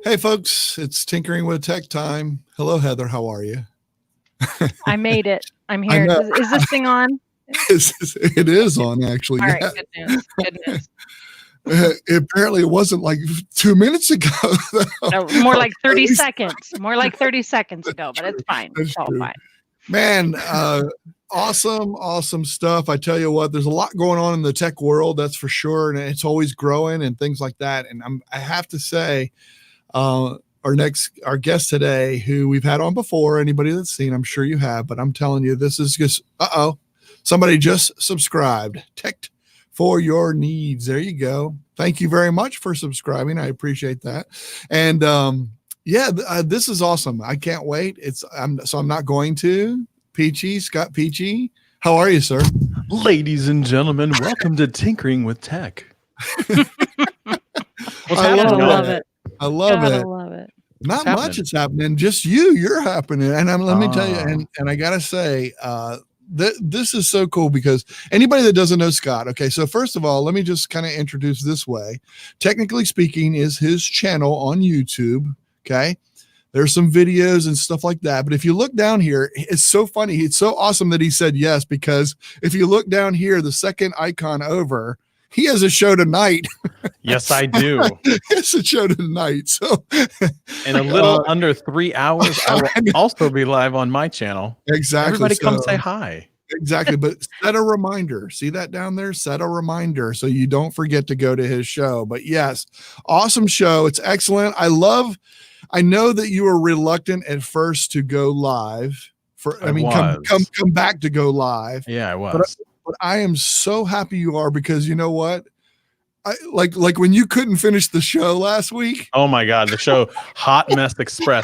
Hey, folks, it's Tinkering with Tech time. Hello, Heather. How are you? I made it. I'm I here. know. Is this thing on? It is on, actually. All right. Yeah. Good news. Good news. Apparently, it wasn't like 2 minutes ago. No, more like 30 least- seconds. More like 30 seconds ago, but it's fine. That's It's all true. fine. Man, awesome stuff. I tell you what, there's a lot going on in the tech world, that's for sure. And it's always growing and things like that. And I have to say, our guest today, who we've had on before, anybody that's seen, I'm sure you have, but I'm telling you, this is just, somebody just subscribed. Tech for your needs. There you go. Thank you very much for subscribing. I appreciate that. And, this is awesome. I can't wait. I'm not going to. Peachey, Scott Peachey. How are you, sir? Ladies and gentlemen, welcome to Tinkering with Tech. I love it. I love it. Love it. Not much is happening. Just you're happening. And let me tell you, and I gotta say, this is so cool because anybody that doesn't know Scott, okay, so first of all, let me just kind of introduce this way. Technically Speaking is his channel on YouTube. Okay. There's some videos and stuff like that. But if you look down here, it's so funny. It's so awesome that he said yes, because if you look down here, the second icon over, he has a show tonight. Yes, I do. It's a show tonight. So in a little under 3 hours, I will also be live on my channel. Exactly. Everybody come say hi. Exactly. But set a reminder. See that down there? Set a reminder so you don't forget to go to his show. But yes, awesome show. It's excellent. I know that you were reluctant at first to go live come back to go live. Yeah, I was. But I am so happy you are, because you know what? I like when you couldn't finish the show last week. Oh my God, the show Hot Mess Express.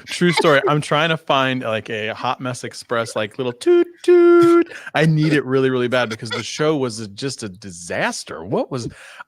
True story. I'm trying to find like a Hot Mess Express, like little toot toot. I need it really, really bad because the show was just a disaster.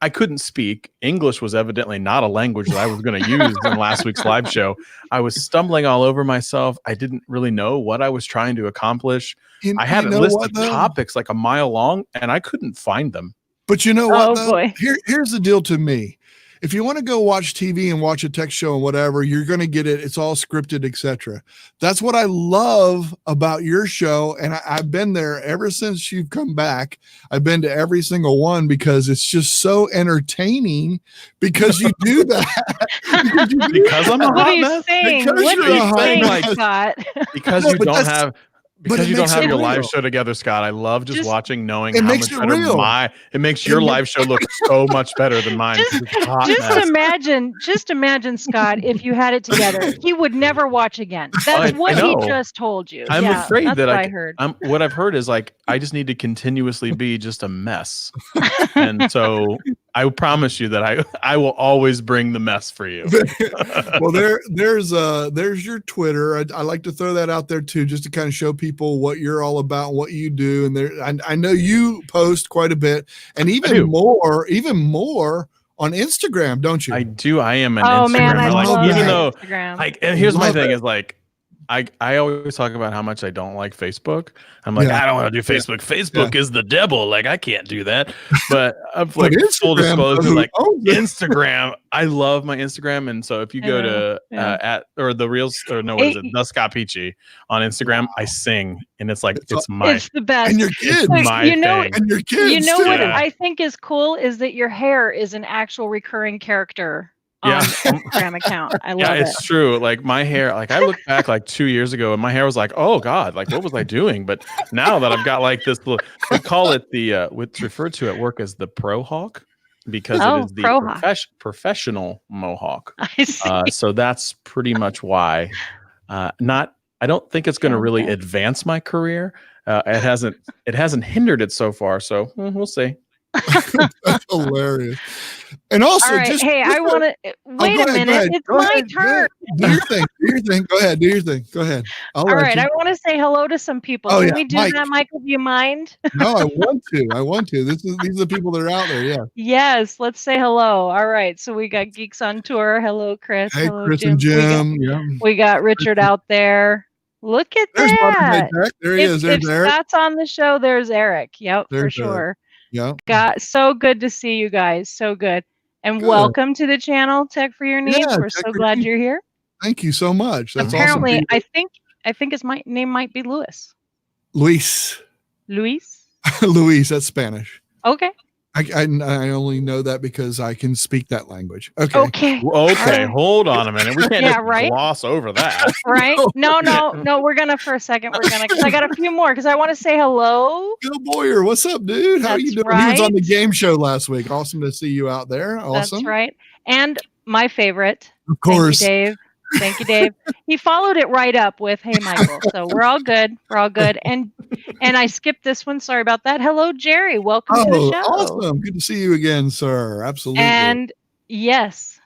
I couldn't speak. English was evidently not a language that I was going to use in last week's live show. I was stumbling all over myself. I didn't really know what I was trying to accomplish. I had a list of topics like a mile long and I couldn't find them. But you know what? Oh, boy. Here's the deal to me. If you want to go watch TV and watch a tech show and whatever, you're going to get it. It's all scripted, etc. That's what I love about your show. And I've been there ever since you've come back. I've been to every single one because it's just so entertaining because you do that. because I'm a hot mess? What are you saying, Scott? Because you don't have... Because you don't have your live show together, Scott. I love just watching, knowing how much better it makes your live show look so much better than mine. Just imagine, Scott, if you had it together, he would never watch again. That's what he just told you. I'm afraid that I heard. What I've heard is like I just need to continuously be just a mess, and so I promise you that I will always bring the mess for you. Well, there's your Twitter. I like to throw that out there too, just to kind of show people what you're all about, what you do. And I know you post quite a bit, and even more on Instagram, don't you? I do. I am an Instagram. Man, I love Instagram. Like, and here's my thing is like, I always talk about how much I don't like Facebook. I'm like, I don't want to do Facebook. Facebook is the devil. Like, I can't do that. But I'm like, full disclosure, like Instagram, I love my Instagram. And so if you go to the Scott Peachey on Instagram, I sing, and it's like it's the best. And your kids, and your kids. You know what I think is cool is that your hair is an actual recurring character. On Instagram account. I love it. Yeah, it's true. Like my hair, like I look back like 2 years ago and my hair was like, oh God, like what was I doing? But now that I've got like this little, we call it what's referred to at work as the pro hawk, because it is the professional mohawk. I see. So that's pretty much why. I don't think it's going to really advance my career. It hasn't hindered it so far. So we'll see. That's hilarious. And also, I want to wait a minute. It's my turn. Do your thing. Go ahead. Do your thing. Go ahead. All right. I want to say hello to some people. Can we do that, Michael? Do you mind? No, I want to. These are the people that are out there. Yeah. Yes. Let's say hello. All right. So we got Geeks on Tour. Hello, Chris. Hey, hello, Chris and Jim. We got Richard out there. Look at that. There he is. There's Eric. If Scott's on the show, there's Eric. Yep, for sure. Yeah. So good to see you guys. So good. And welcome to the channel, Tech for Your Needs. Yeah, we're so glad you're here. Thank you so much. That's apparently awesome. I think his name might be Luis. Luis. Luis, that's Spanish. Okay. I only know that because I can speak that language. Okay. Okay. Hold on a minute. We can't just gloss over that. Right? No. We're gonna for a second. Because I got a few more because I want to say hello. Bill Boyer, what's up, dude? How are you doing? He was on the game show last week. Awesome to see you out there. Awesome. That's right. And my favorite. Of course. Thank you, Dave. He followed it right up with, "Hey, Michael." So we're all good. And I skipped this one. Sorry about that. Hello, Jerry. Welcome to the show. Awesome. Good to see you again, sir. Absolutely. And yes,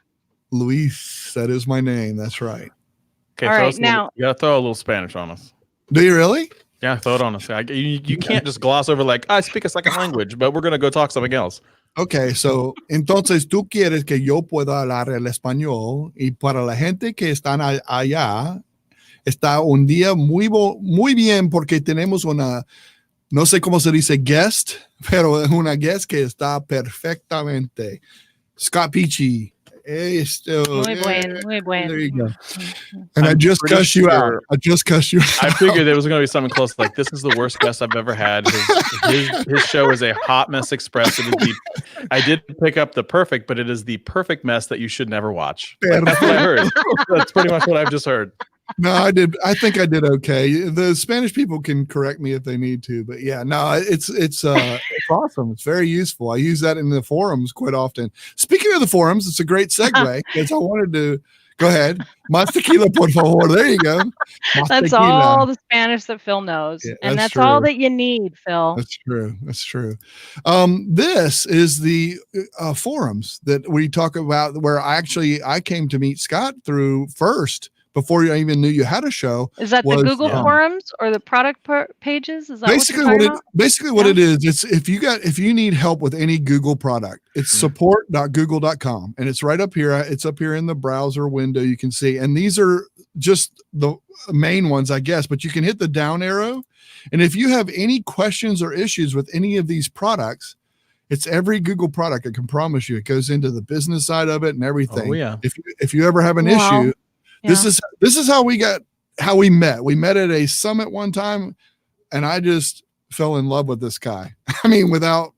Luis, that is my name. That's right. Okay. All right, now you gotta throw a little Spanish on us. Do you really? Yeah, throw it on us. You can't just gloss over like, I speak a second language, but we're gonna go talk something else. Okay, so entonces tú quieres que yo pueda hablar el español y para la gente que están allá está un día muy bien porque tenemos una, no sé cómo se dice guest, pero es una guest que está perfectamente. Scott Peachey. Muy buen. There you go. And I just cussed you out. I figured there was going to be something close. Like, this is the worst guest I've ever had. His show is a hot mess express. I did pick up the perfect, but it is the perfect mess that you should never watch. Like, that's what I heard. That's pretty much what I've just heard. No, I did. I think I did okay. The Spanish people can correct me if they need to, but yeah, no, it's awesome. It's very useful. I use that in the forums quite often. Speaking of the forums, it's a great segue because I wanted to go ahead. Más tequila, por favor. There you go. That's all the Spanish that Phil knows, and that's all that you need, Phil. That's true. This is the forums that we talk about, where I came to meet Scott through first. Before you even knew you had a show. Is that the Google forums or the product pages? Is that basically what it is? It's if you need help with any Google product, it's support.google.com, and it's right up here. It's up here in the browser window. You can see, and these are just the main ones, I guess. But you can hit the down arrow, and if you have any questions or issues with any of these products, it's every Google product. I can promise you, it goes into the business side of it and everything. Oh yeah. If you ever have an issue. Yeah. This is how we met. We met at a summit one time, and I just fell in love with this guy. I mean, without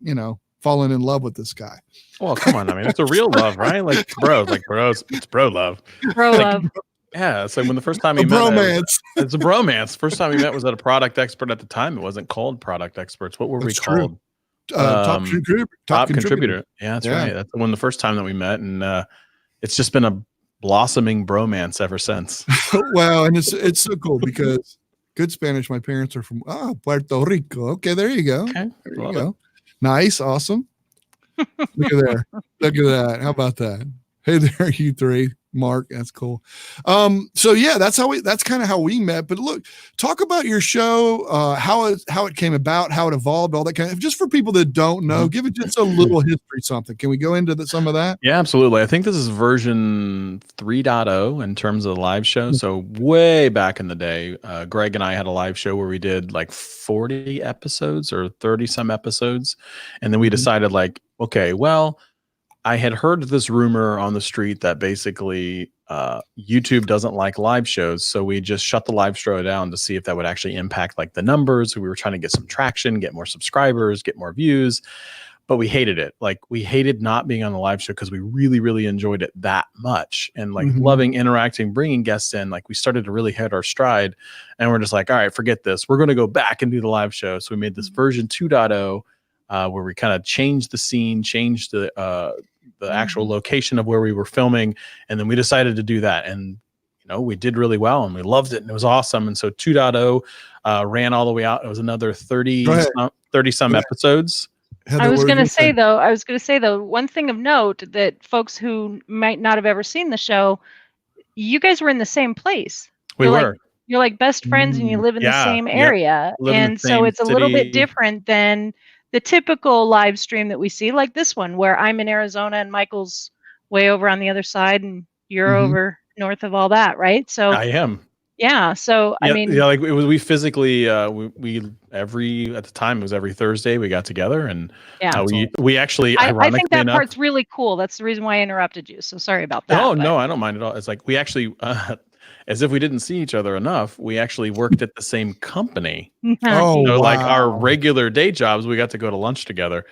falling in love with this guy. Well, come on. I mean, it's a real love, right? Like bros, it's bro love. Love. Yeah, it's like when the first time we met. It's a bromance. First time we met was at a product expert at the time. It wasn't called Product Experts. What were we called? Top contributor. Yeah, that's right. That's when the first time that we met, and it's just been a blossoming bromance ever since. Well, and it's so cool because good Spanish. My parents are from Puerto Rico. Okay, there you go. Okay, there you go. Nice, awesome. Look at there. Look at that. How about that? Hey there, you three. Mark, that's cool. So yeah, that's kind of how we met. But look, talk about your show, how it came about, how it evolved, all that kind of, just for people that don't know, give it just a little history, something. Can we go into some of that? Yeah, absolutely. I think this is version 3.0 in terms of the live show. So way back in the day, Greg and I had a live show where we did like 40 episodes or 30 some episodes. And then we decided like, okay, well, I had heard this rumor on the street that basically YouTube doesn't like live shows. So we just shut the live show down to see if that would actually impact like the numbers. We were trying to get some traction, get more subscribers, get more views, but we hated it. Like we hated not being on the live show because we really, really enjoyed it that much. And like loving interacting, bringing guests in, like we started to really hit our stride, and we're just like, all right, forget this. We're going to go back and do the live show. So we made this version 2.0 where we kind of changed the scene, changed the actual location of where we were filming. And then we decided to do that. And, we did really well and we loved it and it was awesome. And so 2.0 ran all the way out. It was another 30 some episodes. I was going to say though, one thing of note that folks who might not have ever seen the show, you guys were in the same place. You're like best friends and you live in the same area. And so it's a little bit different than the typical live stream that we see, like this one, where I'm in Arizona and Michael's way over on the other side and you're over north of all that, right? So I am. Yeah. So I mean, like we physically we every at the time it was every Thursday we got together and we actually I think that part's really cool. That's the reason why I interrupted you. So sorry about that. Oh no, I don't mind at all. It's like we actually as if we didn't see each other enough, we actually worked at the same company. Oh, so like our regular day jobs, we got to go to lunch together.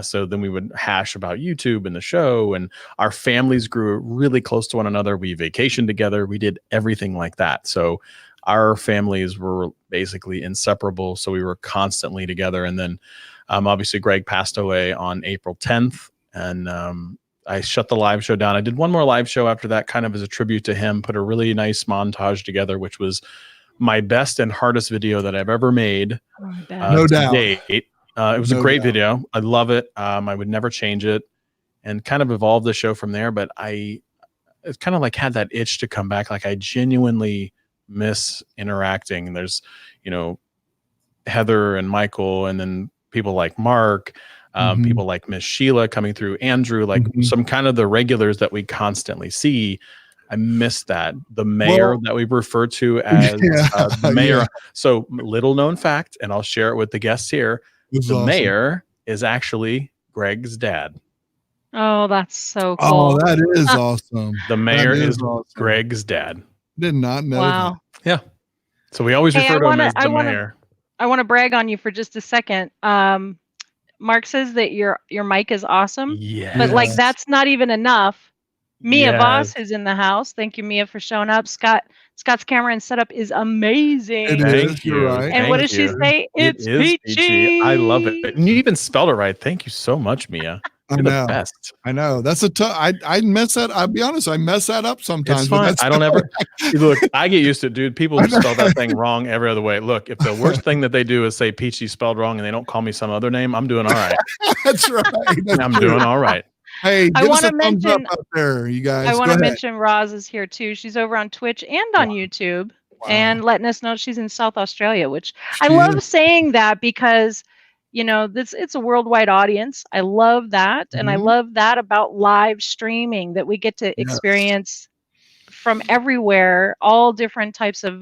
So then we would hash about YouTube and the show, and our families grew really close to one another. We vacationed together. We did everything like that. So our families were basically inseparable. So we were constantly together. And then obviously Greg passed away on April 10th. And I shut the live show down. I did one more live show after that, kind of as a tribute to him, put a really nice montage together, which was my best and hardest video that I've ever made. No doubt. It was a great video. I love it. I would never change it, and kind of evolved the show from there. But it's kind of like had that itch to come back. Like I genuinely miss interacting. There's, Heather and Michael, and then people like Mark, people like Miss Sheila coming through, Andrew, like some kind of the regulars that we constantly see. I miss that. The mayor that we refer to as the mayor. Yeah. So little known fact, and I'll share it with the guests here. The mayor is actually Greg's dad. Oh, that's so cool. Oh, that is awesome. The mayor is Greg's dad. Did not know that. Yeah. So we always refer to him as the mayor. I want to brag on you for just a second. Mark says that your mic is awesome. Yes. But like that's not even enough. Mia Voss is in the house. Thank you, Mia, for showing up. Scott's camera and setup is amazing. Thank you. Right. And what does she say? It's Peachey. I love it. And you even spelled it right. Thank you so much, Mia. You're the best. I know. That's a tough. I mess that. I'll be honest. I mess that up sometimes. It's fine. I don't ever look. I get used to it, dude. People spell that thing wrong every other way. Look, if the worst thing that they do is say Peachey spelled wrong, and they don't call me some other name, I'm doing all right. That's right. I'm doing all right. Hey, give us a thumbs up out there, you guys. I want to mention Roz is here too. She's over on Twitch and on YouTube, and letting us know she's in South Australia, which I love saying that because, it's a worldwide audience. I love that. And I love that about live streaming, that we get to experience from everywhere, all different types of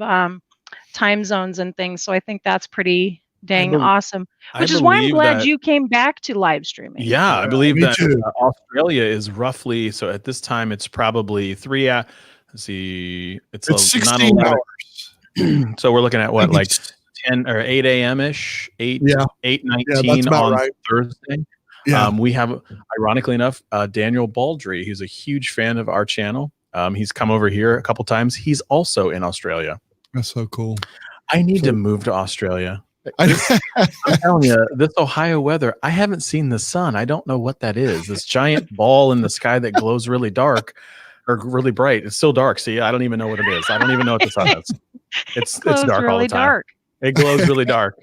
time zones and things. So I think that's pretty dang awesome, which is why I'm glad you came back to live streaming. Yeah, I believe that Australia is roughly, so at this time it's probably it's 16 hours. So we're looking at what, like 10 or 8 a.m. ish, 8:19 on Thursday. Yeah. We have, ironically enough, Daniel Baldry. He's a huge fan of our channel. He's come over here a couple times. He's also in Australia. That's so cool. I need to move to Australia. I'm telling you, this Ohio weather, I haven't seen the sun. I don't know what that is. This giant ball in the sky that glows really dark or really bright. It's still dark. See, I don't even know what it is. I don't even know what the sun is. It's dark really all the time. Dark. It glows really dark.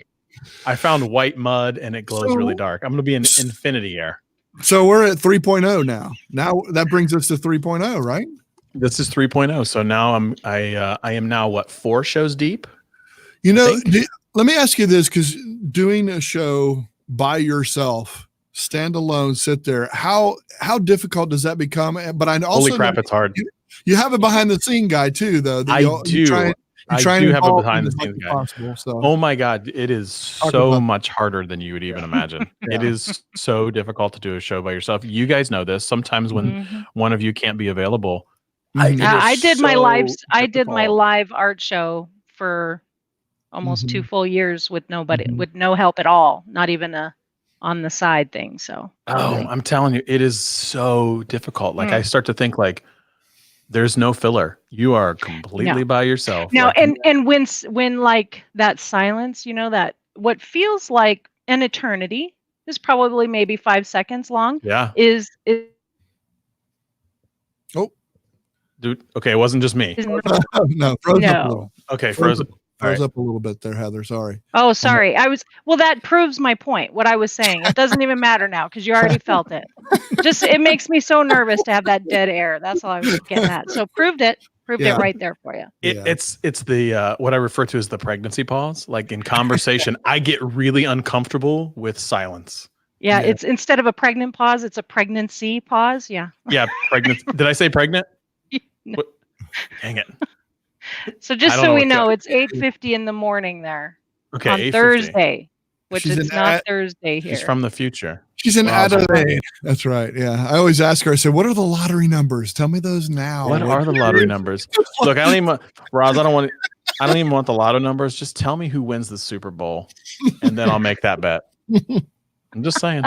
I found white mud and it glows really dark. I'm going to be in infinity air. So we're at 3.0 now. Now that brings us to 3.0, right? This is 3.0. So now I am now what, 4 shows deep? Let me ask you this, because doing a show by yourself, stand alone, sit there, how difficult does that become? But I also holy crap, it's hard. You have a behind the scene guy too, though. I do have a behind the scenes guy. Oh my God, it is so much harder than you would even imagine. It is so difficult to do a show by yourself. You guys know this. Sometimes when one of you can't be available, I did my live art show for almost 2 full years with nobody, with no help at all, not even a on the side thing. So I'm telling you, it is so difficult. Like I start to think like there's no filler. You are completely by yourself. No, like, and when like that silence, that what feels like an eternity is probably maybe 5 seconds long. Yeah. Is dude, okay, it wasn't just me. No, froze up a little. Okay, froze up a little bit there, Heather. Sorry. Oh, sorry. That proves my point. What I was saying. It doesn't even matter now because you already felt it. It makes me so nervous to have that dead air. That's all I was getting at. So proved it right there for you. It's the what I refer to as the pregnancy pause. Like in conversation, I get really uncomfortable with silence. Yeah, it's instead of a pregnant pause, it's a pregnancy pause. Yeah. Yeah, pregnant. Did I say pregnant? No. Dang it. So just so we know, it's 8:50 in the morning there. Okay, on Thursday, which is not Thursday here. She's from the future. She's in Adelaide. That's right. Yeah. I always ask her, I said, what are the lottery numbers? Tell me those now. What are the lottery numbers? Look, I don't even want the lotto numbers. Just tell me who wins the Super Bowl, and then I'll make that bet. I'm just saying.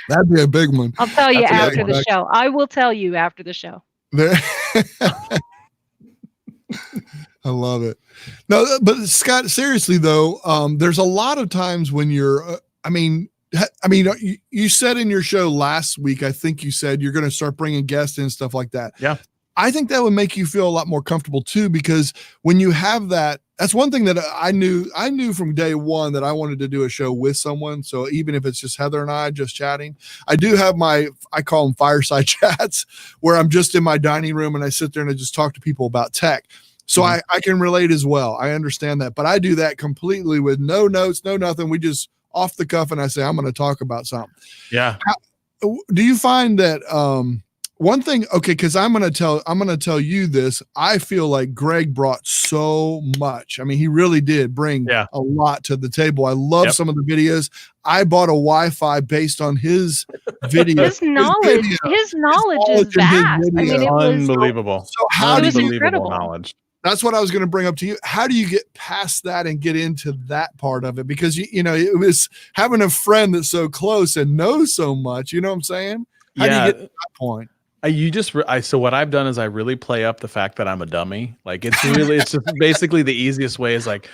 That'd be a big one. I'll tell you after the show. I will tell you after the show. I love it. No, but Scott, seriously though, there's a lot of times when you're, you said in your show last week, I think you said you're going to start bringing guests in and stuff like that. Yeah. I think that would make you feel a lot more comfortable too, because when you have that, that's one thing that I knew from day one that I wanted to do a show with someone. So even if it's just Heather and I just chatting, I do have I call them fireside chats, where I'm just in my dining room and I sit there and I just talk to people about tech. So I can relate as well. I understand that, but I do that completely with no notes, no nothing. We just off the cuff and I say, I'm going to talk about something. Yeah. Do you find that, one thing, okay, because I'm gonna tell you this. I feel like Greg brought so much. I mean, he really did bring a lot to the table. I love some of the videos. I bought a Wi-Fi based on his video. His knowledge is vast. I mean, it was unbelievable. So how it was incredible knowledge. That's what I was going to bring up to you. How do you get past that and get into that part of it? Because you know, it was having a friend that's so close and knows so much. You know what I'm saying? How do you get to that point? So what I've done is I really play up the fact that I'm a dummy. Like it's just basically the easiest way is like,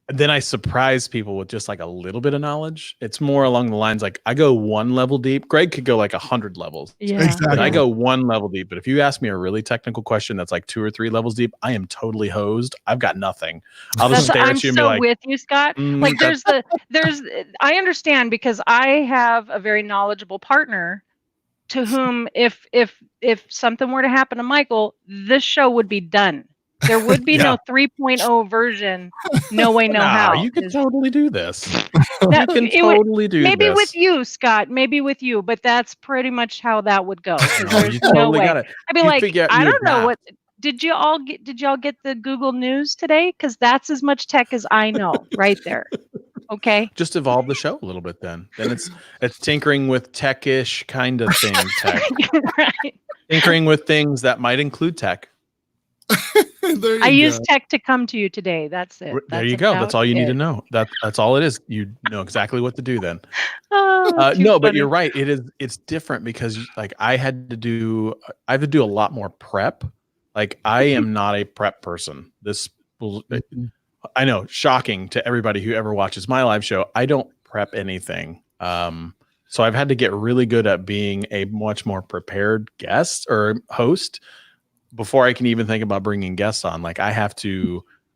then I surprise people with just like a little bit of knowledge. It's more along the lines like I go one level deep. Greg could go like 100 levels. Yeah, exactly. I go one level deep. But if you ask me a really technical question that's like 2 or 3 levels deep, I am totally hosed. I've got nothing. I'll just stare at you and be like, with you, Scott. Like I understand because I have a very knowledgeable partner to whom if something were to happen to Michael, this show would be done. There would be no 3.0 version. No way, no how. You can totally do this. Maybe with you, Scott. Maybe with you, but that's pretty much how that would go. There's no way. I'd be like, I don't know what. Did y'all get the Google News today? Because that's as much tech as I know, right there. Okay. Just evolve the show a little bit then. Then it's tinkering with tech-ish kind of thing. Tech. Right. Tinkering with things that might include tech. I used tech to come to you today. That's it. There you go. That's all you need to know. That's all it is. You know exactly what to do then. But you're right. It's different because like I have to do a lot more prep. Like I am not a prep person. I know, shocking to everybody who ever watches my live show. I don't prep anything. So I've had to get really good at being a much more prepared guest or host before I can even think about bringing guests on. Like I have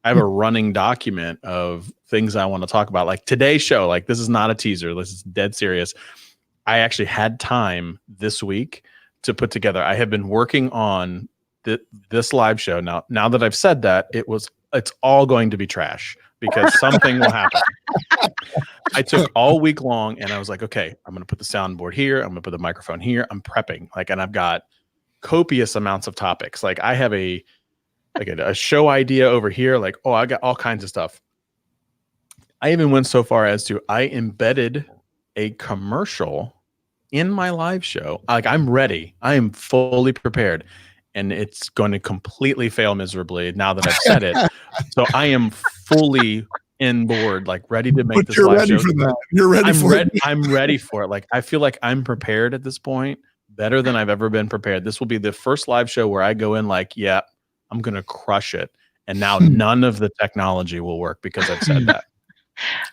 a running document of things I want to talk about. Like today's show, like this is not a teaser. This is dead serious. I actually had time this week to put together. I have been working on this live show. Now that I've said that, it's all going to be trash because something will happen. I took all week long and I was like, okay, I'm going to put the soundboard here. I'm going to put the microphone here. I'm prepping and I've got copious amounts of topics. Like I have a show idea over here. Like, I got all kinds of stuff. I even went so far as to I embedded a commercial in my live show. Like I'm ready. I am fully prepared. And it's going to completely fail miserably now that I've said it. So I am fully in board, like ready to make this live show. You're ready for it. I'm ready for it. Like I feel like I'm prepared at this point, better than I've ever been prepared. This will be the first live show where I go in like, yeah, I'm going to crush it. And now none of the technology will work because I've said that.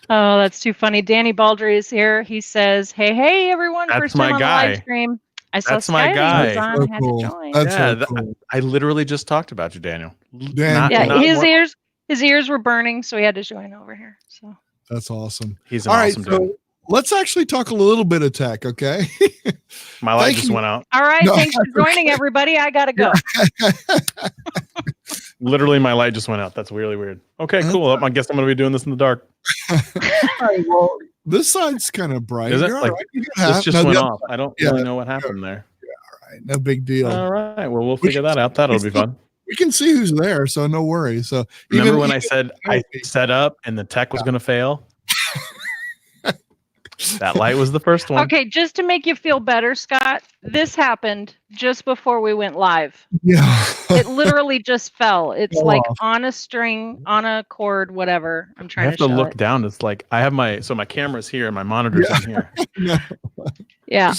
Oh, that's too funny. Danny Baldry is here. He says, hey, everyone. That's first time my on guy. the live stream. That's my guy. Was on, had to join. That's cool. I literally just talked about you, Daniel. His ears were burning, so he had to join over here. So that's awesome. He's an awesome dude. So let's actually talk a little bit of tech, okay? My light just went out. All right, thanks for joining, everybody. I gotta go. Literally, my light just went out. That's really weird. Okay, cool. I guess I'm gonna be doing this in the dark. All right, well, this side's kind of bright. Is it? Like, this just went off. I don't really know what happened there. Yeah, all right. No big deal. All right. Well, we'll figure that out. That'll be fun. we can see who's there, so no worries. So remember when I said I set up and the tech was going to fail? That light was the first one. Okay, just to make you feel better, Scott, this happened just before we went live. Yeah. It literally just fell. It's like on a string, on a cord, whatever. I'm trying to show look it. down. It's like I have my camera's here and my monitor's in here. No. Yeah.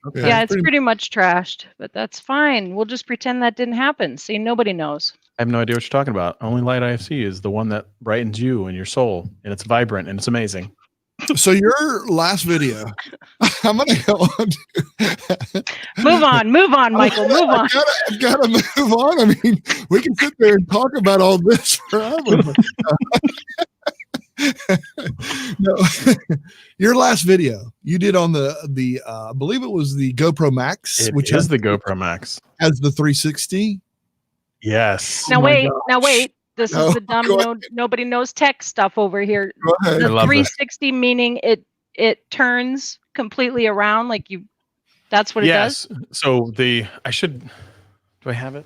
Okay. Yeah, it's pretty much trashed, but that's fine. We'll just pretend that didn't happen. See, nobody knows. I have no idea what you're talking about. Only light I see is the one that brightens you and your soul, and it's vibrant and it's amazing. So your last video, I'm gonna go on. Move on, Michael. Move on. I gotta move on. I mean, we can sit there and talk about all this forever. No, your last video you did on the I believe it was the GoPro Max, Which is the GoPro Max, has the 360. Yes. Now wait. This is the dumb nobody knows tech stuff over here. The 360 meaning it turns completely around, like you. That's what it does. So do I have it?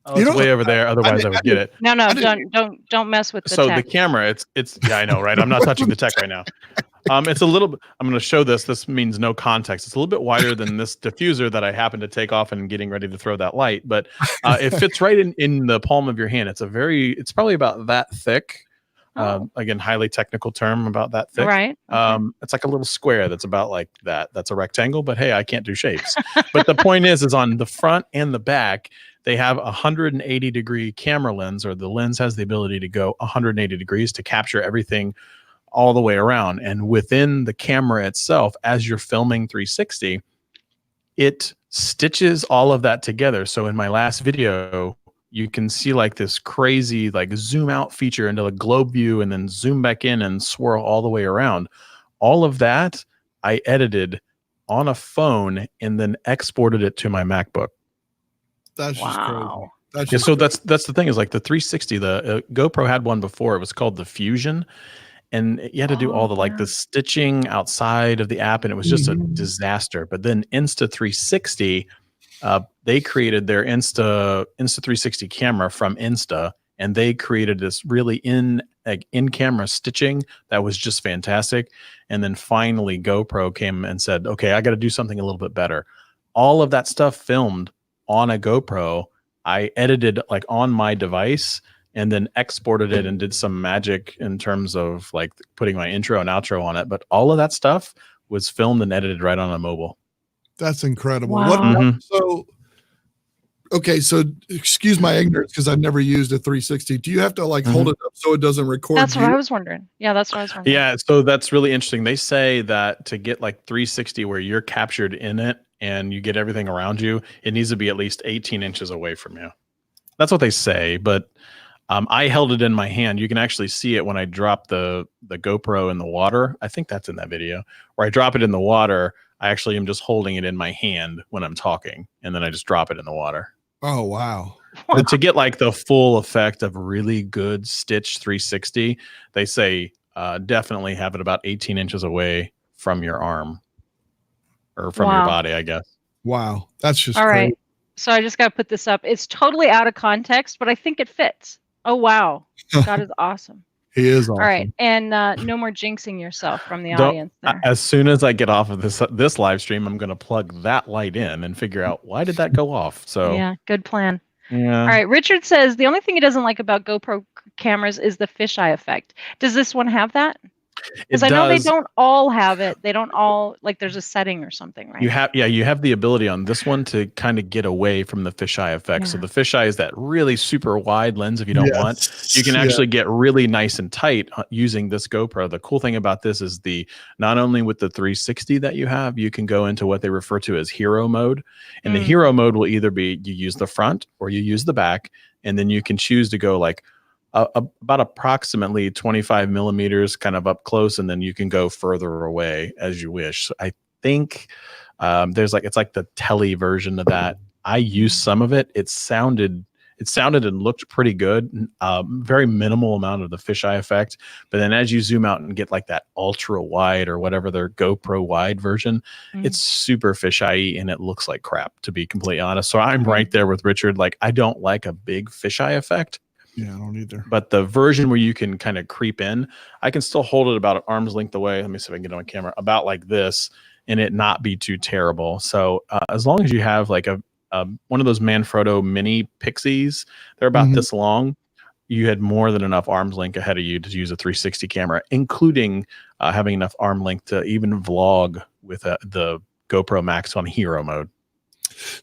Oh, it's way over there. Otherwise, I would get it. No, don't mess with the tech. So the camera, it's yeah, I know, right? I'm not touching the tech right now. It's a little bit, I'm going to show this. This means no context. It's a little bit wider than this diffuser that I happen to take off and getting ready to throw that light, but it fits right in the palm of your hand. It's probably about that thick. Again, highly technical term, about that thick. Right. It's like a little square that's about like that. That's a rectangle, but hey, I can't do shapes. But the point is on the front and the back, they have a 180-degree camera lens, or the lens has the ability to go 180 degrees to capture everything all the way around. And within the camera itself, as you're filming 360, it stitches all of that together. So in my last video, you can see like this crazy like zoom out feature into the globe view and then zoom back in and swirl all the way around. All of that I edited on a phone and then exported it to my MacBook. That's just crazy. So that's the thing, is like the 360, the GoPro had one before. It was called the Fusion, and you had to do all the like the stitching outside of the app, and it was just a disaster. But then Insta360, they created their Insta360 camera from Insta, and they created this really in-camera stitching that was just fantastic. And then finally GoPro came and said, okay, I got to do something a little bit better. All of that stuff filmed on a GoPro, I edited like on my device and then exported it and did some magic in terms of like putting my intro and outro on it. But all of that stuff was filmed and edited right on a mobile. That's incredible. Wow. So excuse my ignorance because I've never used a 360. Do you have to like hold it up so it doesn't record? That's what I was wondering. Yeah, that's what I was wondering. Yeah, so that's really interesting. They say that to get like 360 where you're captured in it and you get everything around you, it needs to be at least 18 inches away from you. That's what they say, but I held it in my hand. You can actually see it when I drop the GoPro in the water. I think that's in that video where I drop it in the water. I actually am just holding it in my hand when I'm talking, and then I just drop it in the water. Oh, wow. But to get like the full effect of really good stitch 360, they say definitely have it about 18 inches away from your arm or from your body, I guess. Wow. That's just all crazy. right. So I just got to put this up. It's totally out of context, but I think it fits. Oh, wow. God is awesome. He is awesome. All right. And no more jinxing yourself from the audience there. As soon as I get off of this live stream, I'm going to plug that light in and figure out why did that go off. So yeah, good plan. Yeah. All right. Richard says the only thing he doesn't like about GoPro cameras is the fisheye effect. Does this one have that? Because I know they don't all have it. They don't all, like there's a setting or something, right? You have the ability on this one to kind of get away from the fisheye effect. Yeah. So the fisheye is that really super wide lens if you don't want. You can actually get really nice and tight using this GoPro. The cool thing about this is not only with the 360 that you have, you can go into what they refer to as hero mode. And the hero mode will either be you use the front or you use the back, and then you can choose to go like about approximately 25 millimeters kind of up close, and then you can go further away as you wish. So I think it's like the tele version of that. I used some of it. It sounded it sounded and looked pretty good. Very minimal amount of the fisheye effect. But then as you zoom out and get like that ultra wide or whatever their GoPro wide version, it's super fisheye and it looks like crap, to be completely honest. So I'm right there with Richard. Like, I don't like a big fisheye effect. Yeah, I don't either. But the version where you can kind of creep in, I can still hold it about an arm's length away. Let me see if I can get it on camera, about like this, and it not be too terrible. So as long as you have like a one of those Manfrotto mini Pixies, they're about this long, you had more than enough arm's length ahead of you to use a 360 camera, including having enough arm length to even vlog with the GoPro Max on hero mode.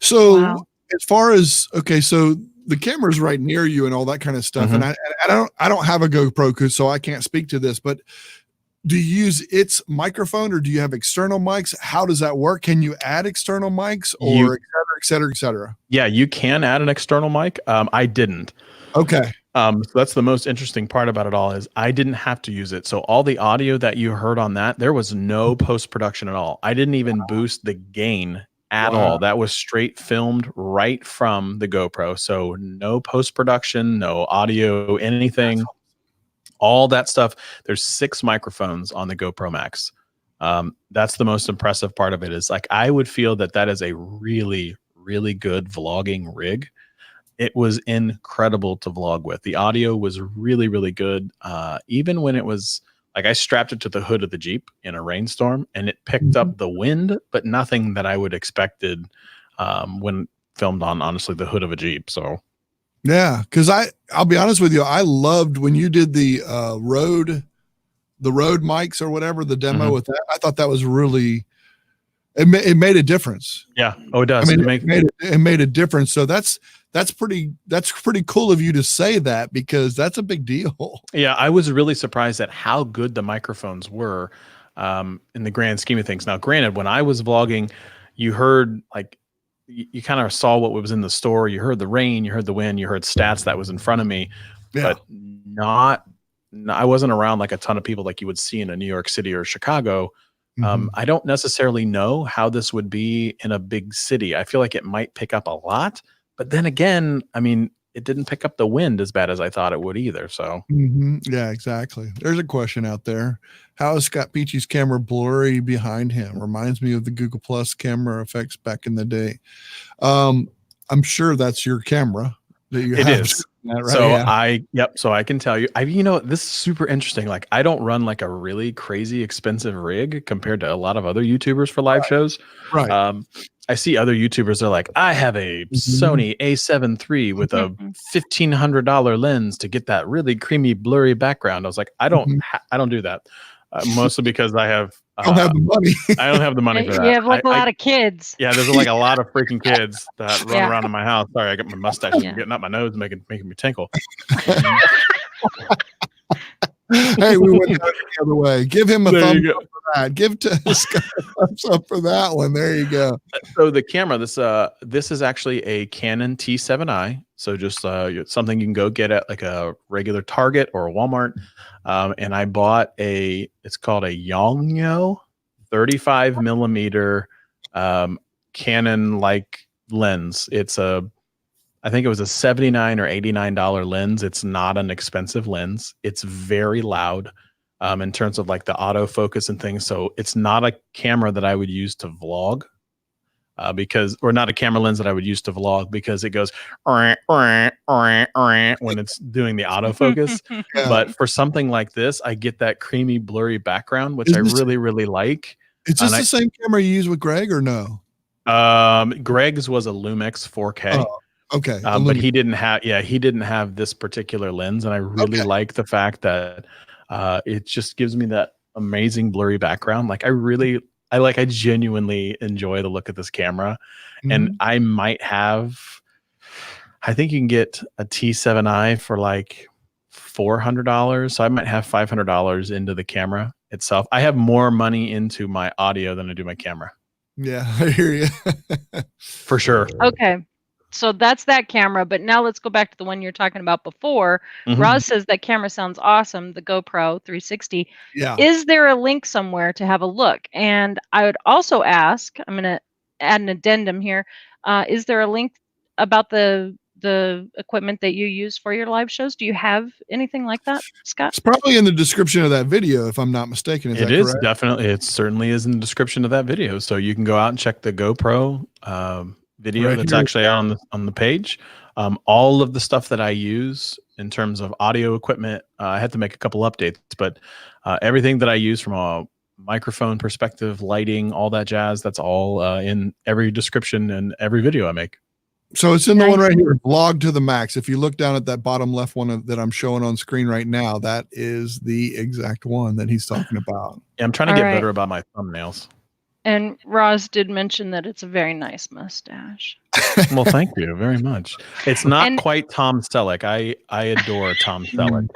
So as far as, okay, so the camera's right near you and all that kind of stuff. And I don't have a GoPro, so I can't speak to this, but do you use its microphone or do you have external mics? How does that work? Can you add external mics or et cetera, et cetera? Yeah, you can add an external mic. I didn't. Okay. So that's the most interesting part about it all, is I didn't have to use it. So all the audio that you heard on that, there was no post-production at all. I didn't even boost the gain at all. That was straight filmed right from the GoPro. So no post-production, no audio, anything. All that stuff. There's 6 microphones on the GoPro Max. That's the most impressive part of it, is like, I would feel that is a really, really good vlogging rig. It was incredible to vlog with. The audio was really, really good. Even when it was like, I strapped it to the hood of the Jeep in a rainstorm and it picked up the wind, but nothing that I would expected when filmed on, honestly, the hood of a Jeep. So yeah, because I'll be honest with you, I loved when you did the road mics or whatever, the demo with that. I thought that was really, it made a difference. Yeah. Oh, it does. I mean, it made a difference. So that's pretty cool of you to say that, because that's a big deal. Yeah, I was really surprised at how good the microphones were in the grand scheme of things. Now, granted, when I was vlogging, you heard like, you kind of saw what was in the store. You heard the rain, you heard the wind, you heard stats that was in front of me, but I wasn't around like a ton of people like you would see in a New York City or Chicago. I don't necessarily know how this would be in a big city. I feel like it might pick up a lot, but then again, I mean, it didn't pick up the wind as bad as I thought it would either. So yeah, exactly. There's a question out there. How is Scott Peachey's camera blurry behind him? Reminds me of the Google Plus camera effects back in the day. I'm sure that's your camera that you have. It is. Right? So so I can tell you, this is super interesting. Like, I don't run like a really crazy expensive rig compared to a lot of other YouTubers for live shows. Right. I see other YouTubers are like, I have a Sony A7 III with a $1,500 lens to get that really creamy, blurry background. I was like, I don't do that. Mostly because I don't have the money. I don't have the money for that. You have like a lot of kids. Yeah, there's like a lot of freaking kids that run around in my house. Sorry, I got my mustache getting up my nose, making me tinkle. Hey, we went the other way. Give him a thumbs up for that. Give Scott a thumbs up for that one. There you go. So the camera, this is actually a Canon T7i. So just something you can go get at like a regular Target or a Walmart. And I bought it's called a Yongnuo 35 millimeter Canon like lens. It's I think it was a $79 or $89 lens. It's not an expensive lens. It's very loud in terms of like the autofocus and things. So it's not a camera that I would use to vlog or not a camera lens that I would use to vlog, because it goes when it's doing the autofocus. But for something like this, I get that creamy, blurry background, which I really, really like. Is this the same camera you use with Greg or no? Greg's was a Lumix 4K. Oh. Okay. But he didn't have this particular lens. And I really like the fact that it just gives me that amazing blurry background. Like I genuinely enjoy the look of this camera. And I think you can get a T7i for like $400. So I might have $500 into the camera itself. I have more money into my audio than I do my camera. Yeah, I hear you. For sure. Okay. So that's that camera, but now let's go back to the one you're talking about before. Roz says that camera sounds awesome, the GoPro 360. Yeah. Is there a link somewhere to have a look? And I would also ask, I'm going to add an addendum here. Is there a link about the the equipment that you use for your live shows? Do you have anything like that, Scott? It's probably in the description of that video, if I'm not mistaken. Is that correct? It is definitely. It certainly is in the description of that video. So you can go out and check the GoPro video Right that's here. actually on the page. All of the stuff that I use in terms of audio equipment, I had to make a couple updates, but everything that I use from a microphone perspective, lighting, all that jazz, that's all in every description and every video I make. So it's in the one right here, vlog to the max. If you look down at that bottom left one that I'm showing on screen right now, that is the exact one that he's talking about. Yeah, I'm trying to get better about my thumbnails. And Roz did mention that it's a very nice mustache. Well, thank you very much. It's not quite Tom Selleck. I adore Tom Selleck.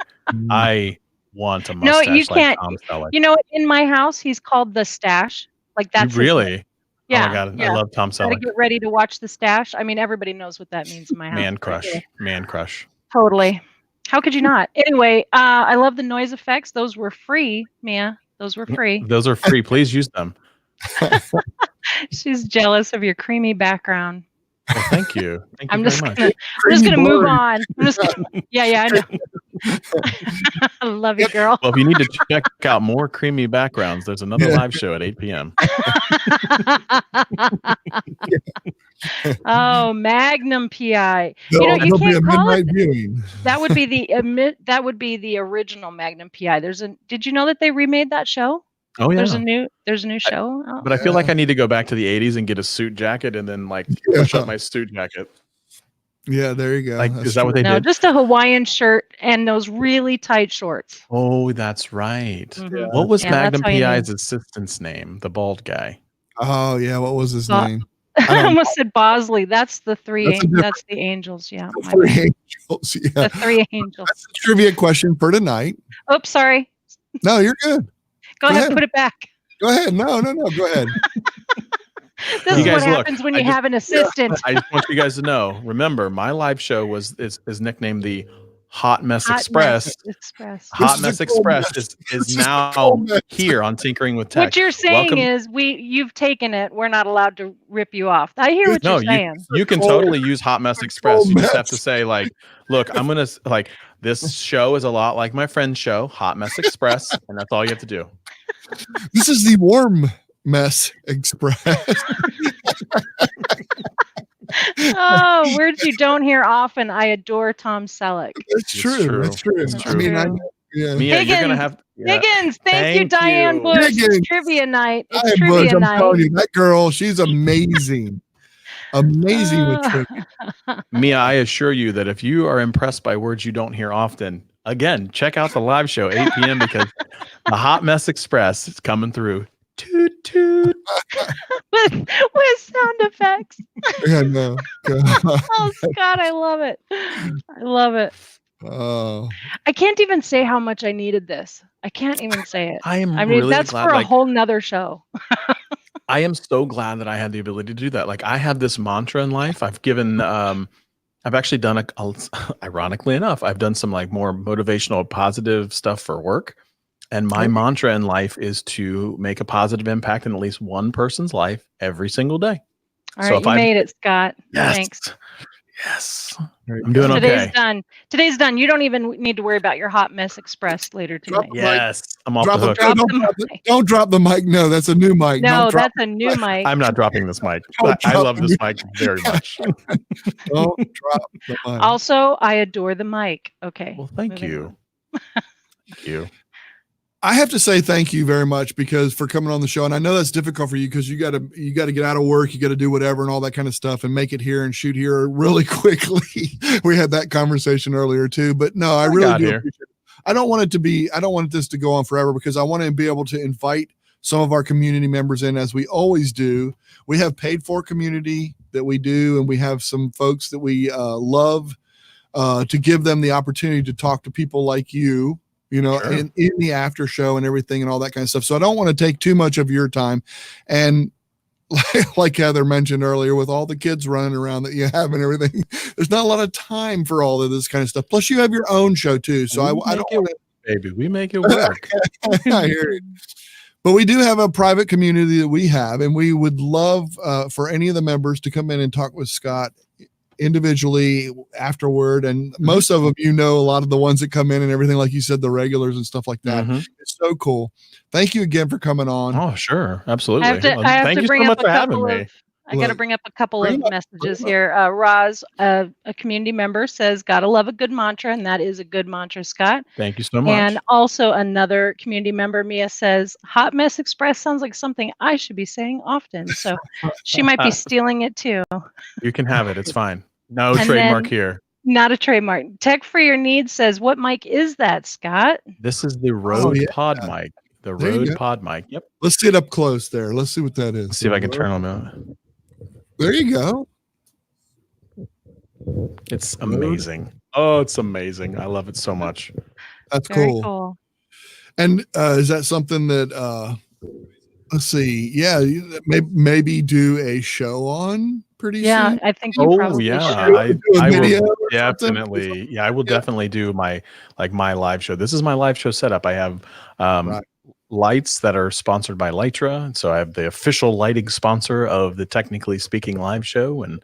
I want a mustache no, you can't. Tom Selleck. You know, in my house, he's called the Stash. Like that's really. Yeah. Oh my God, I love Tom Selleck. Gotta get ready to watch the Stash. I mean, everybody knows what that means in my house. Man crush. Man crush. Totally. How could you not? Anyway, I love the noise effects. Those were free, Mia. Those were free. Those are free. Please use them. She's jealous of your creamy background. Well, thank you. Thank you I'm very just much. gonna move on. Yeah, I know. I love you, girl. Well, if you need to check out more creamy backgrounds, there's another live show at 8 p.m. Oh, Magnum PI. No, you know, you can't call it. Viewing. That would be the original Magnum PI. Did you know that they remade that show? Oh yeah. There's a new show. But I feel like I need to go back to the 80s and get a suit jacket and then push up my suit jacket. Yeah, there you go. Like, is that what they did? No, just a Hawaiian shirt and those really tight shorts. Oh, that's right. Mm-hmm. Yeah. What was Magnum PI's assistant's name? The bald guy. Oh yeah, what was his name? I almost said Bosley. That's the that's the Angels. Yeah. The three Angels. Yeah. The three Angels. That's a trivia question for tonight. Oops, sorry. No, you're good. Go ahead, put it back. Go ahead. No, go ahead. This is what happens when you have an assistant. I just want you guys to know. Remember, my live show is nicknamed the Hot Mess Express. Hot Mess Express is now here on Tinkering with Tech. What you're saying is you've taken it. We're not allowed to rip you off. I hear what you're saying. You can totally use Hot Mess Express. You just have to say look, I'm gonna this show is a lot like my friend's show, Hot Mess Express, and that's all you have to do. This is the Warm Mess Express. Oh, words you don't hear often. I adore Tom Selleck. That's true. That's true. I mean, Mia, Higgins, you're gonna have Higgins. Thank you, Diane Bush. Higgins. It's trivia night. It's Diane trivia Bush, I'm night. telling you, that girl, she's amazing. Amazing with trivia. Mia, I assure you that if you are impressed by words you don't hear often, again, check out the live show 8 p.m. because the Hot Mess Express is coming through. Toot toot. with sound effects. Yeah, no. Oh, Scott, I love it. I love it. Oh. I can't even say how much I needed this. I can't even say it. I mean, really that's glad, for a whole nother show. I am so glad that I had the ability to do that. Like, I have this mantra in life. I've given, I've actually done ironically enough, I've done some more motivational, positive stuff for work. And my mantra in life is to make a positive impact in at least one person's life every single day. All right, you made it, Scott. Yes. Thanks. Yes. I'm doing okay. Today's done. You don't even need to worry about your Hot Mess Express later tonight. Yes. I'm off the hook. Don't drop the mic. No, that's a new mic. No, that's a new mic. I'm not dropping this mic. I love this mic very much. Don't drop the mic. Also, I adore the mic. Okay. Well, thank you. Thank you. I have to say thank you very much because for coming on the show. And I know that's difficult for you because you got to get out of work. You got to do whatever and all that kind of stuff and make it here and shoot here really quickly. We had that conversation earlier too, but no, I really do appreciate it. I don't want this to go on forever because I want to be able to invite some of our community members in as we always do. We have paid for community that we do. And we have some folks that we love to give them the opportunity to talk to people like you. Sure. in the after show and everything and all that kind of stuff. So I don't want to take too much of your time. And like Heather mentioned earlier, with all the kids running around that you have and everything, there's not a lot of time for all of this kind of stuff. Plus you have your own show too. So I don't want to, baby, we make it work. I hear it. But we do have a private community that we have, and we would love for any of the members to come in and talk with Scott individually afterward, and most of them, a lot of the ones that come in and everything, like you said, the regulars and stuff like that. It's so cool. Thank you again for coming on. Oh, sure, absolutely. I have Thank to you bring so up much for having me. I got to bring up a couple of messages here. Roz, a community member, says, "Gotta love a good mantra," and that is a good mantra, Scott. Thank you so much. And also another community member, Mia, says, "Hot Mess Express sounds like something I should be saying often." So she might be stealing it too. You can have it. It's fine. No trademark here. Not a trademark. Tech for Your Needs says, "What mic is that, Scott?" This is the Rode Pod mic. The Rode Pod mic. Yep. Let's see it up close there. Let's see what that is. Let's see if I can turn them on. There you go. It's amazing. Oh, it's amazing. I love it so much. That's Very cool. And is that something that let's see, maybe do a show on pretty soon? I think you probably should. I will definitely. Yeah, I will definitely do my live show. This is my live show setup. I have lights that are sponsored by Lytra. So I have the official lighting sponsor of the Technically Speaking live show, and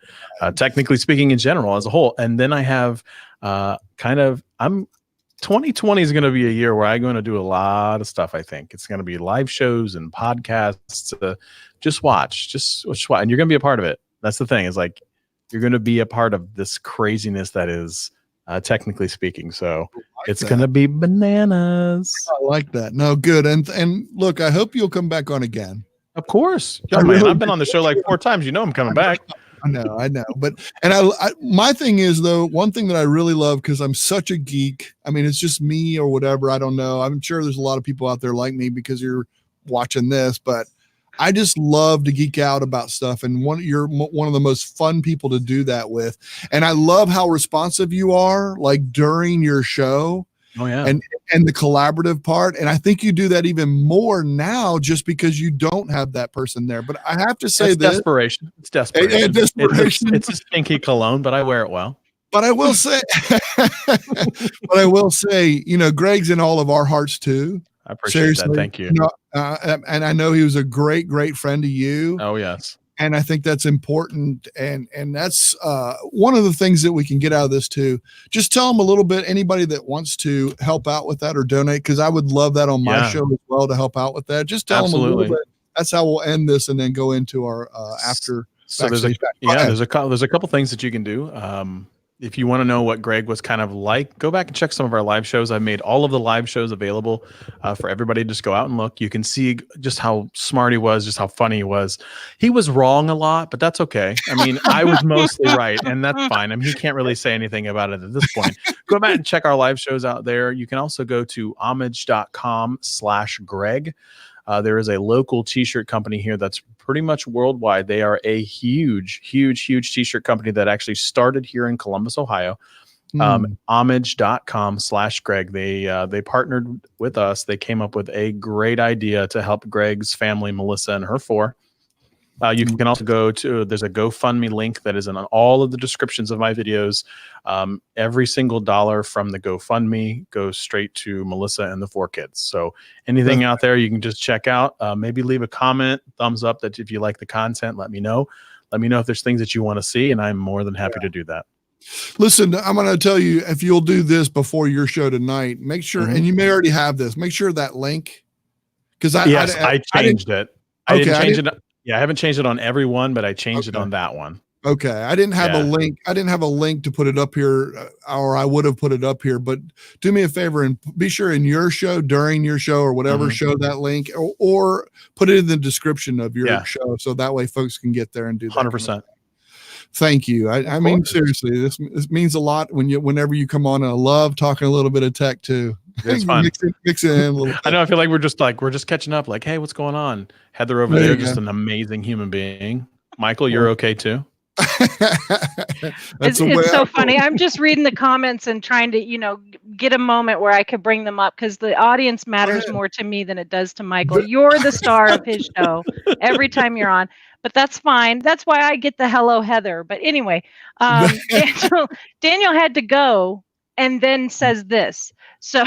Technically Speaking in general as a whole. And then I have 2020 is going to be a year where I'm going to do a lot of stuff. I think it's going to be live shows and podcasts. Just watch. And you're going to be a part of it. That's the thing, is like, you're going to be a part of this craziness that is Technically Speaking. So it's going to be bananas. I like that. No, good. And look, I hope you'll come back on again. Of course. I've been on the show like 4 times. I'm coming back. I know. But, and my thing is, though, one thing that I really love, because I'm such a geek. I mean, it's just me or whatever. I don't know. I'm sure there's a lot of people out there like me because you're watching this, but I just love to geek out about stuff. And you're one of the most fun people to do that with. And I love how responsive you are, like during your show. Oh yeah. And the collaborative part. And I think you do that even more now just because you don't have that person there. But I have to say that desperation. It's desperation. Desperation. It's a stinky cologne, but I wear it well. But I will say, Greg's in all of our hearts too. I appreciate that. Thank you. And I know he was a great, great friend to you. Oh yes. And I think that's important. And that's one of the things that we can get out of this too. Just tell them a little bit, anybody that wants to help out with that or donate, because I would love that on my show as well, to help out with that. Just tell them a little bit. That's how we'll end this and then go into our after. So there's a couple things that you can do. If you want to know what Greg was kind of like, go back and check some of our live shows. I've made all of the live shows available for everybody to just go out and look. You can see just how smart he was, just how funny he was. He was wrong a lot, but that's okay. I mean, I was mostly right, and that's fine. I mean, he can't really say anything about it at this point. Go back and check our live shows out there. You can also go to homage.com/Greg. There is a local t-shirt company here that's pretty much worldwide. They are a huge t-shirt company that actually started here in Columbus, Ohio. Homage.com/Greg. They partnered with us. They came up with a great idea to help Greg's family, Melissa and her 4. You can also go to, there's a GoFundMe link that is in all of the descriptions of my videos. Every single dollar from the GoFundMe goes straight to Melissa and the 4 kids. So anything out there you can just check out, maybe leave a comment, thumbs up that if you like the content, let me know. Let me know if there's things that you want to see, and I'm more than happy to do that. Listen, I'm going to tell you, if you'll do this before your show tonight, make sure, and you may already have this, make sure that link, because I changed it. I didn't change it. Yeah, I haven't changed it on every one, but I changed it on that one. Okay. I didn't have a link. I didn't have a link to put it up here, or I would have put it up here, but do me a favor and be sure in your show, during your show or whatever, show that link or put it in the description of your show. So that way folks can get there and do that. 100%. Thank you. I mean, seriously, this means a lot whenever you come on, and I love talking a little bit of tech too. It's fun. Mix it in a little bit. I know. I feel like we're just catching up. Like, hey, what's going on? Heather over there, just an amazing human being. Michael, you're okay too. It's so funny. I'm just reading the comments and trying to, get a moment where I could bring them up, because the audience matters more to me than it does to Michael. You're the star of his show every time you're on, but that's fine. That's why I get the hello, Heather. But anyway, Daniel had to go and then says this. So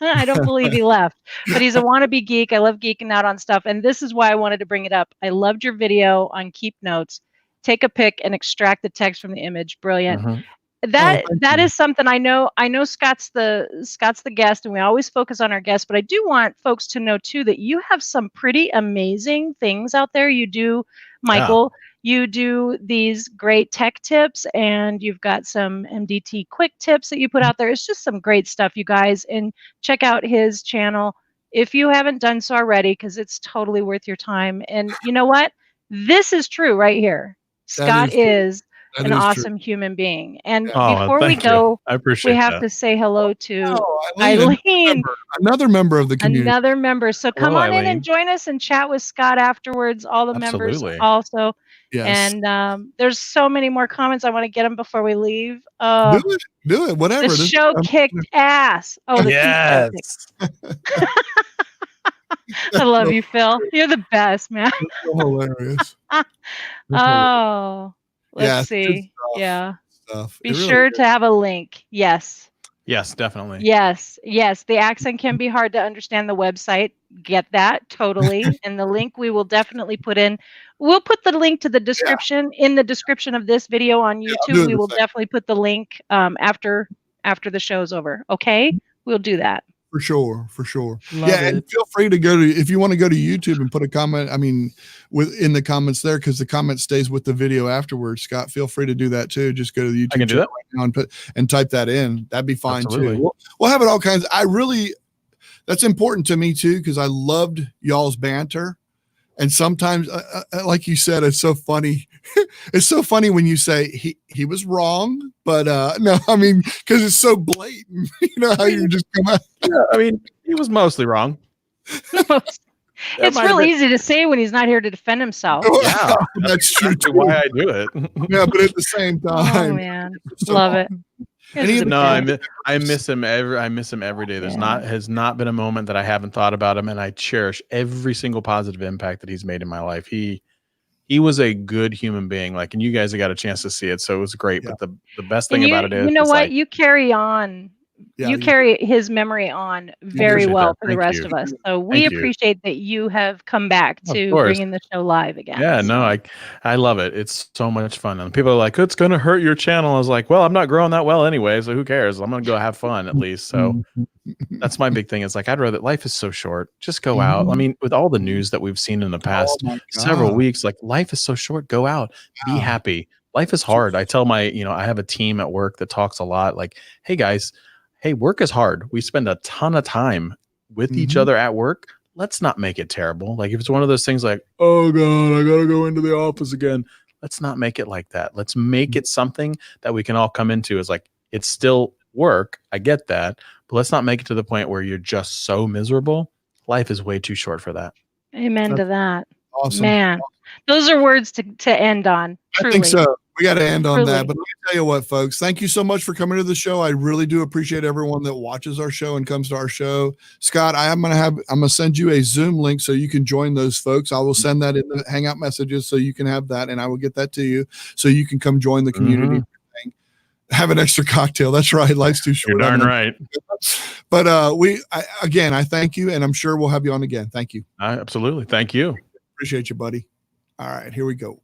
I don't believe he left, but he's a wannabe geek. I love geeking out on stuff. And this is why I wanted to bring it up. I loved your video on Keep Notes. take a pic and extract the text from the image. Brilliant. Mhm. That is something I know Scott's the guest, and we always focus on our guests, but I do want folks to know too that you have some pretty amazing things out there. You do, Michael, you do these great tech tips, and you've got some MDT quick tips that you put out there. It's just some great stuff, you guys, and check out his channel if you haven't done so already, because it's totally worth your time. And you know what? This is true right here. Scott is an awesome human being. And before we go, I appreciate we have to say hello to Eileen, another member of the community. Another member. So come on in and join us and chat with Scott afterwards. All the members also. Yes. And there's so many more comments. I want to get them before we leave. Do it. Whatever. The show kicked ass. Oh, yes. I love you, Phil. You're the best, man. That's so hilarious. Let's see. Yeah. Be sure to have a link. Yes. Yes, definitely. Yes. The accent can be hard to understand. The website, get that totally. And the link we will definitely put in. We'll put the link to the description in the description of this video on YouTube. We will definitely put the link after the show's over. Okay, we'll do that. For sure. And feel free to go to, if you want to go to YouTube and put a comment, I mean, in the comments there, because the comment stays with the video afterwards. Scott, feel free to do that too. Just go to the YouTube channel right now and type that in. That'd be fine too. We'll have it all kinds. That's important to me too, because I loved y'all's banter. And sometimes, like you said, it's so funny. It's so funny when you say he was wrong, but no, I mean, because it's so blatant. You know how you just come out. Yeah, I mean, he was mostly wrong. It's real easy to say when he's not here to defend himself. Yeah, that's true. Why I do it. Yeah, but at the same time, oh man, love it. No, I miss him every day. There's has not been a moment that I haven't thought about him, and I cherish every single positive impact that he's made in my life. He was a good human being, like, and you guys have got a chance to see it, so it was great. But the best thing about it is, you know what, you carry on. You carry his memory on very well for the rest of us. So we appreciate that you have come back to bringing the show live again. Yeah, no, I love it. It's so much fun. And people are like, it's going to hurt your channel. I was like, well, I'm not growing that well anyway, so who cares? I'm going to go have fun at least. So that's my big thing. It's like, I'd rather, life is so short. Just go out. I mean, with all the news that we've seen in the past several weeks, like, life is so short. Go out, be happy. Life is hard. I tell I have a team at work that talks a lot like, hey guys, work is hard. We spend a ton of time with each other at work. Let's not make it terrible. Like, if it's one of those things like, oh God, I got to go into the office again. Let's not make it like that. Let's make it something that we can all come into. Is like, it's still work. I get that. But let's not make it to the point where you're just so miserable. Life is way too short for that. Amen to that. Awesome. Man, those are words to end on. Truly. I think so. We got to end on that. But let me tell you what, folks, thank you so much for coming to the show. I really do appreciate everyone that watches our show and comes to our show. Scott, I'm going to send you a Zoom link so you can join those folks. I will send that in the Hangout messages so you can have that, and I will get that to you so you can come join the community. Have an extra cocktail. That's right. Life's too short. You're darn right. But I thank you, and I'm sure we'll have you on again. Thank you. Absolutely. Thank you. Appreciate you, buddy. All right, here we go.